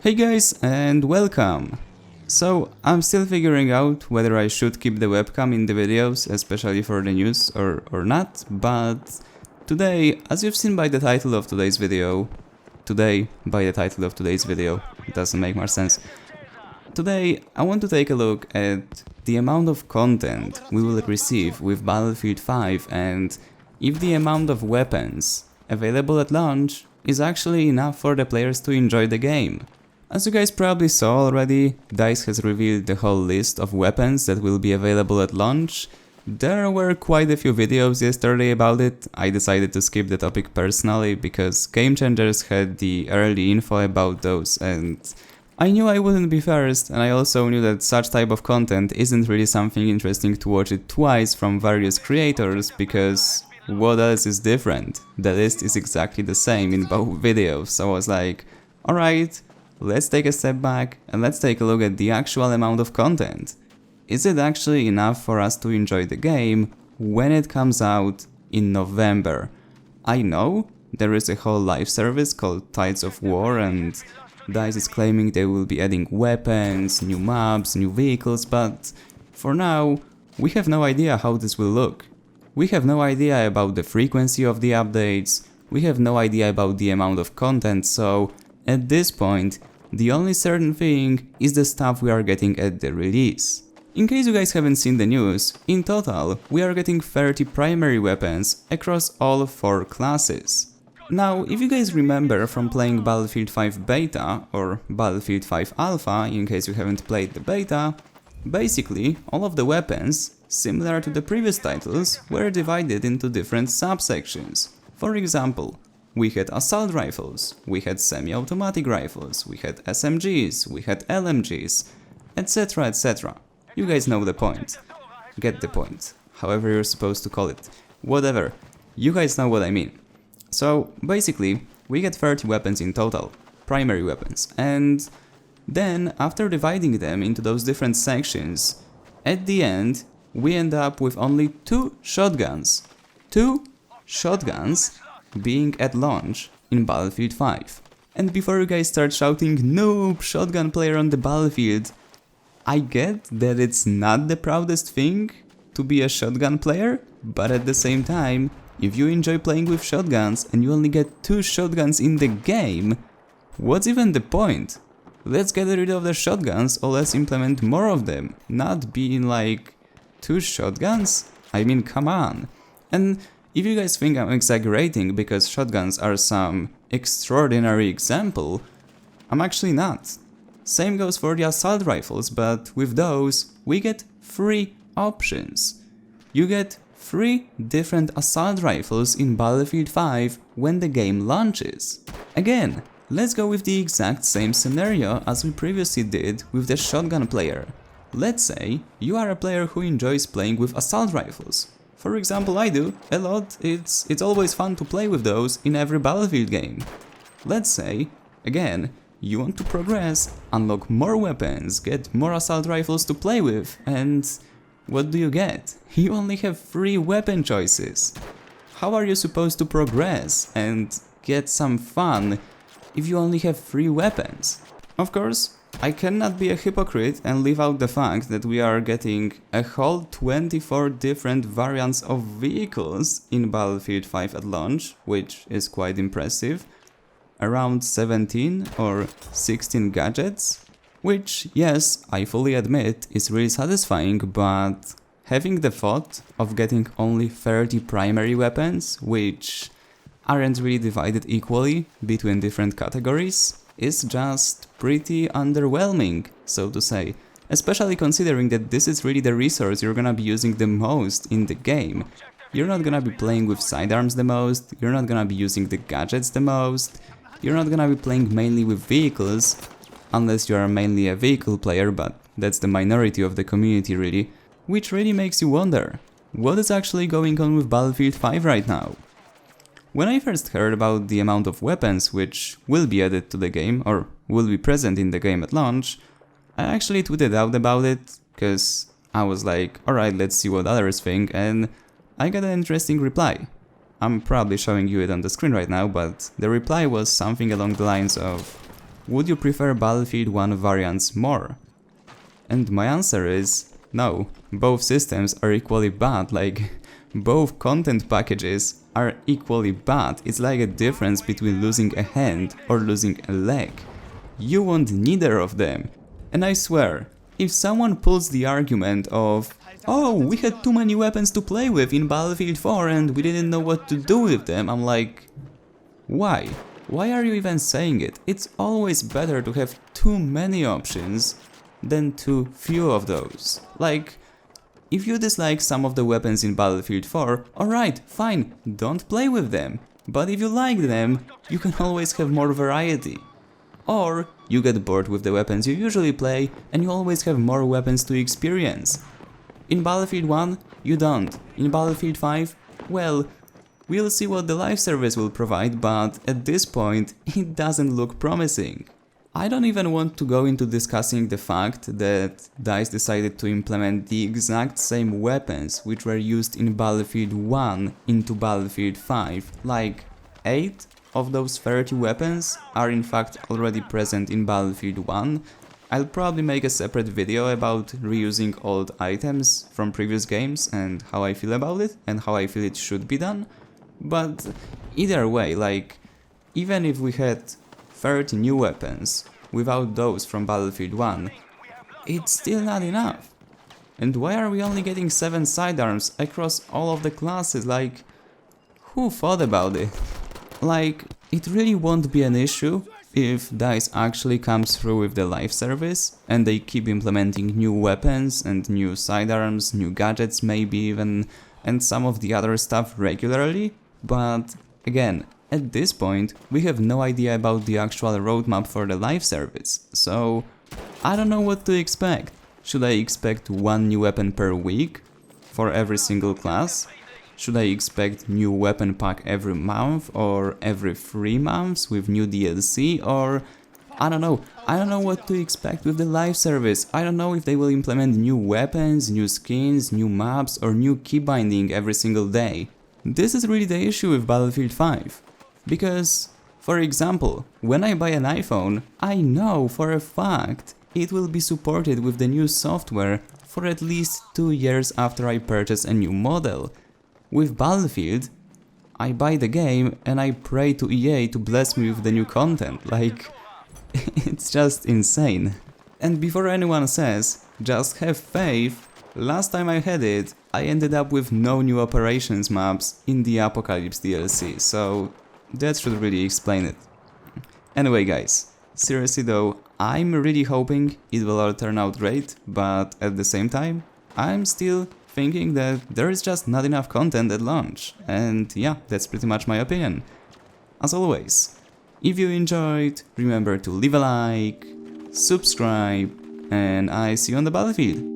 Hey guys, and welcome! So, I'm still figuring out whether I should keep the webcam in the videos, especially for the news, or not, but today, as you've seen by the title of today's video, it doesn't make much sense. Today, I want to take a look at the amount of content we will receive with Battlefield 5 and if the amount of weapons available at launch is actually enough for the players to enjoy the game. As you guys probably saw already, DICE has revealed the whole list of weapons that will be available at launch. There were quite a few videos yesterday about it. I decided to skip the topic personally because Game Changers had the early info about those and I knew I wouldn't be first, and I also knew that such type of content isn't really something interesting to watch it twice from various creators because what else is different? The list is exactly the same in both videos, so I was like, alright, let's take a step back and let's take a look at the actual amount of content. Is it actually enough for us to enjoy the game when it comes out in November? I know there is a whole live service called Tides of War and DICE is claiming they will be adding weapons, new maps, new vehicles, but for now, we have no idea how this will look. We have no idea about the frequency of the updates, we have no idea about the amount of content, so at this point, the only certain thing is the stuff we are getting at the release. In case you guys haven't seen the news, in total, we are getting 30 primary weapons across all 4 classes. Now, if you guys remember from playing Battlefield 5 Beta or Battlefield 5 Alpha, in case you haven't played the beta, basically all of the weapons, similar to the previous titles, were divided into different subsections. For example, we had assault rifles, we had semi-automatic rifles, we had SMGs, we had LMGs, etc, etc. You guys know the point. Get the point. However you're supposed to call it. Whatever. You guys know what I mean. So, basically, we get 30 weapons in total, primary weapons, and then, after dividing them into those different sections, at the end, we end up with only 2 shotguns. 2 shotguns being at launch in Battlefield 5. And before you guys start shouting, noob, shotgun player on the battlefield, I get that it's not the proudest thing to be a shotgun player, but at the same time, if you enjoy playing with shotguns and you only get 2 shotguns in the game, what's even the point? Let's get rid of the shotguns or let's implement more of them, not being like 2 shotguns? I mean, come on. And if you guys think I'm exaggerating because shotguns are some extraordinary example, I'm actually not. Same goes for the assault rifles, but with those, we get 3 options. You get 3 different assault rifles in Battlefield 5 when the game launches. Again, let's go with the exact same scenario as we previously did with the shotgun player. Let's say you are a player who enjoys playing with assault rifles. For example, I do a lot. It's always fun to play with those in every Battlefield game. Let's say, again, you want to progress, unlock more weapons, get more assault rifles to play with, and what do you get? You only have 3 weapon choices. How are you supposed to progress and get some fun if you only have 3 weapons? Of course, I cannot be a hypocrite and leave out the fact that we are getting a whole 24 different variants of vehicles in Battlefield 5 at launch, which is quite impressive. Around 17 or 16 gadgets. Which, yes, I fully admit, is really satisfying, but having the thought of getting only 30 primary weapons, which aren't really divided equally between different categories, is just pretty underwhelming, so to say. Especially considering that this is really the resource you're gonna be using the most in the game. You're not gonna be playing with sidearms the most, you're not gonna be using the gadgets the most, you're not gonna be playing mainly with vehicles, unless you are mainly a vehicle player, but that's the minority of the community really, which really makes you wonder, what is actually going on with Battlefield 5 right now? When I first heard about the amount of weapons which will be added to the game, or will be present in the game at launch, I actually tweeted out about it, cause I was like, alright, let's see what others think, and I got an interesting reply. I'm probably showing you it on the screen right now, but the reply was something along the lines of, would you prefer Battlefield 1 variants more? And my answer is no, both systems are equally bad, like both content packages are equally bad. It's like a difference between losing a hand or losing a leg. You want neither of them. And I swear, if someone pulls the argument of, oh, we had too many weapons to play with in Battlefield 4 and we didn't know what to do with them, I'm like, why? Why are you even saying it? It's always better to have too many options than too few of those. Like, if you dislike some of the weapons in Battlefield 4, alright, fine, don't play with them. But if you like them, you can always have more variety. Or you get bored with the weapons you usually play and you always have more weapons to experience. In Battlefield 1, you don't. In Battlefield 5, well, we'll see what the live service will provide, but at this point, it doesn't look promising. I don't even want to go into discussing the fact that DICE decided to implement the exact same weapons which were used in Battlefield 1 into Battlefield 5. Like 8 of those 30 weapons are in fact already present in Battlefield 1. I'll probably make a separate video about reusing old items from previous games and how I feel about it and how I feel it should be done. But either way, like, even if we had 30 new weapons without those from Battlefield 1, it's still not enough. And why are we only getting 7 sidearms across all of the classes? Like, who thought about it? Like, it really won't be an issue if DICE actually comes through with the live service and they keep implementing new weapons and new sidearms, new gadgets maybe even, and some of the other stuff regularly, but again, at this point, we have no idea about the actual roadmap for the live service, so I don't know what to expect. Should I expect one new weapon per week for every single class? Should I expect new weapon pack every month or every 3 months with new DLC, or I don't know what to expect with the live service. I don't know if they will implement new weapons, new skins, new maps or new key binding every single day. This is really the issue with Battlefield 5. Because, for example, when I buy an iPhone, I know for a fact it will be supported with the new software for at least 2 years after I purchase a new model. With Battlefield, I buy the game and I pray to EA to bless me with the new content, like, it's just insane. And before anyone says, just have faith, last time I had it, I ended up with no new operations maps in the Apocalypse DLC, so that should really explain it. Anyway guys, seriously though, I'm really hoping it will all turn out great, but at the same time, I'm still thinking that there is just not enough content at launch, and yeah, that's pretty much my opinion. As always, if you enjoyed, remember to leave a like, subscribe, and I see you on the battlefield.